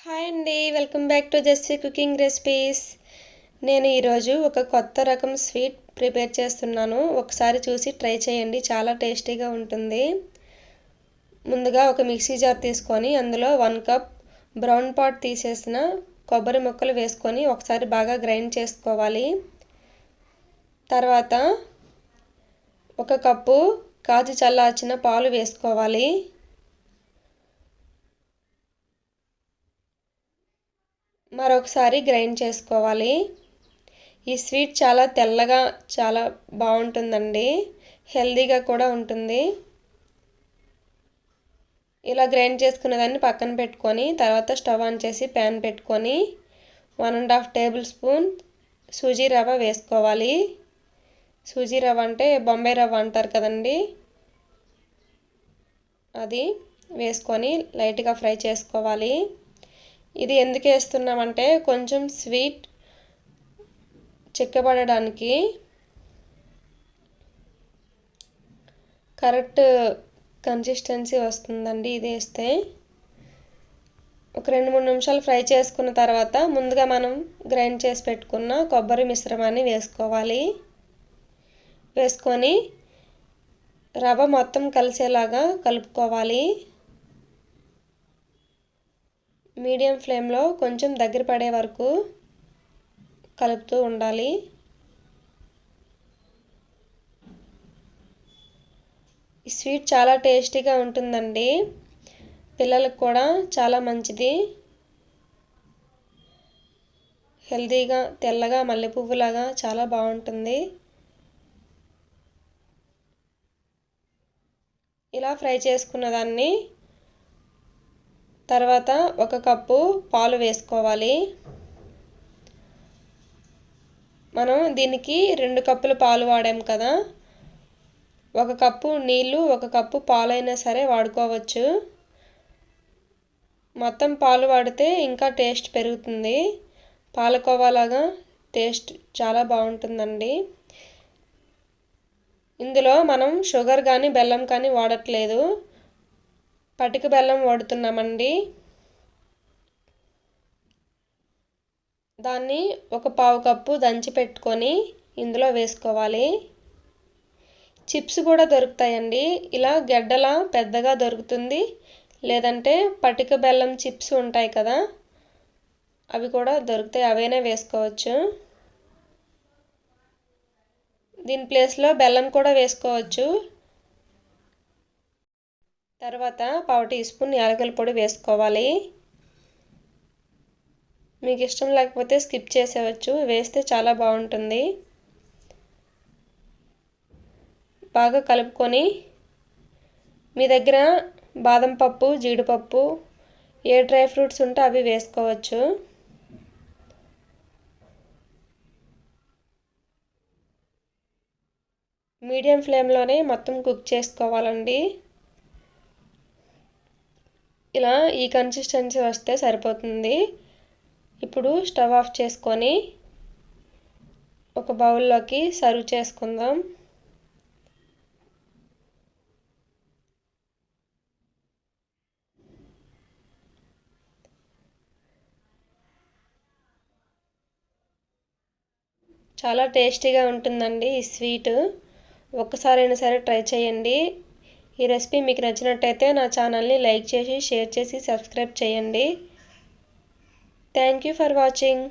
Hi అండి, welcome back to Jessie cooking recipes. నేను ఈరోజు ఒక కొత్త రకం స్వీట్ ప్రిపేర్ చేస్తున్నాను. ఒకసారి చూసి ట్రై చేయండి, చాలా టేస్టీగా ఉంటుంది. ముందుగా ఒక మిక్సీ జార్ తీసుకొని అందులో 1 కప్ బ్రౌన్ పాట్ తీసేసిన కొబ్బరి ముక్కలు వేసుకొని ఒకసారి బాగా గ్రైండ్ చేసుకోవాలి. తర్వాత 1 కప్పు కాచి చల్లార్చిన పాలు వేసుకోవాలి. మరొకసారి గ్రైండ్ చేసుకోవాలి. ఈ స్వీట్ చాలా తెల్లగా చాలా బాగుంటుందండి, హెల్దీగా కూడా ఉంటుంది. ఇలా గ్రైండ్ చేసుకున్న దాన్ని పక్కన పెట్టుకొని తర్వాత స్టవ్ ఆన్ చేసి ప్యాన్ పెట్టుకొని 1.5 టేబుల్ స్పూన్ సూజీ రవ్వ వేసుకోవాలి. సూజీ రవ్వ అంటే బొంబాయి రవ్వ అంటారు కదండి, అది వేసుకొని లైట్గా ఫ్రై చేసుకోవాలి. ఇది ఎందుకు వేస్తున్నామంటే కొంచెం స్వీట్ చిక్కబడడానికి, కరెక్ట్ కన్సిస్టెన్సీ వస్తుందండి ఇది వేస్తే. ఒక 2-3 నిమిషాలు ఫ్రై చేసుకున్న తర్వాత ముందుగా మనం గ్రైండ్ చేసి పెట్టుకున్న కొబ్బరి మిశ్రమాన్ని వేసుకోవాలి. వేసుకొని రవ్వ మొత్తం కలిసేలాగా కలుపుకోవాలి. మీడియం ఫ్లేమ్లో కొంచెం దగ్గర పడే వరకు కలుపుతూ ఉండాలి. ఈ స్వీట్ చాలా టేస్టీగా ఉంటుందండి, పిల్లలకు కూడా చాలా మంచిది. హెల్తీగా తెల్లగా మల్లెపువ్వులాగా చాలా బాగుంటుంది. ఇలా ఫ్రై చేసుకున్న దాన్ని తర్వాత 1 కప్పు పాలు వేసుకోవాలి. మనం దీనికి 2 కప్పుల పాలు వాడాం కదా, 1 కప్పు నీళ్ళు 1 కప్పు పాలైనా సరే వాడుకోవచ్చు. మొత్తం పాలు వాడితే ఇంకా టేస్ట్ పెరుగుతుంది, పాలకోవాలాగా టేస్ట్ చాలా బాగుంటుందండి. ఇందులో మనం షుగర్ కానీ బెల్లం కానీ వాడట్లేదు, పటిక బెల్లం వాడుతున్నామండి. దాన్ని 1/4 కప్పు దంచి పెట్టుకొని ఇందులో వేసుకోవాలి. చిప్స్ కూడా దొరుకుతాయండి, ఇలా గెడ్డలా పెద్దగా దొరుకుతుంది, లేదంటే పటిక బెల్లం చిప్స్ ఉంటాయి కదా, అవి కూడా దొరుకుతాయి, అవైనా వేసుకోవచ్చు. దీని ప్లేస్లో బెల్లం కూడా వేసుకోవచ్చు. తర్వాత 1/2 టీ స్పూన్ యాలకుల పొడి వేసుకోవాలి. మీకు ఇష్టం లేకపోతే స్కిప్ చేసేవచ్చు, వేస్తే చాలా బాగుంటుంది. బాగా కలుపుకొని మీ దగ్గర బాదం పప్పు, జీడిపప్పు, ఏ డ్రై ఫ్రూట్స్ ఉంటే అవి వేసుకోవచ్చు. మీడియం ఫ్లేమ్లోనే మొత్తం కుక్ చేసుకోవాలండి. ఇలా ఈ కన్సిస్టెన్సీ వస్తే సరిపోతుంది. ఇప్పుడు స్టవ్ ఆఫ్ చేసుకొని ఒక బౌల్లోకి సర్వ్ చేసుకుందాం. చాలా టేస్టీగా ఉంటుందండి ఈ స్వీట్, ఒక్కసారైనా సరే ట్రై చేయండి. ఈ రెసిపీ మీకు నచ్చినట్టయితే నా ఛానల్ని లైక్ చేసి షేర్ చేసి సబ్స్క్రైబ్ చేయండి. Thank you for watching.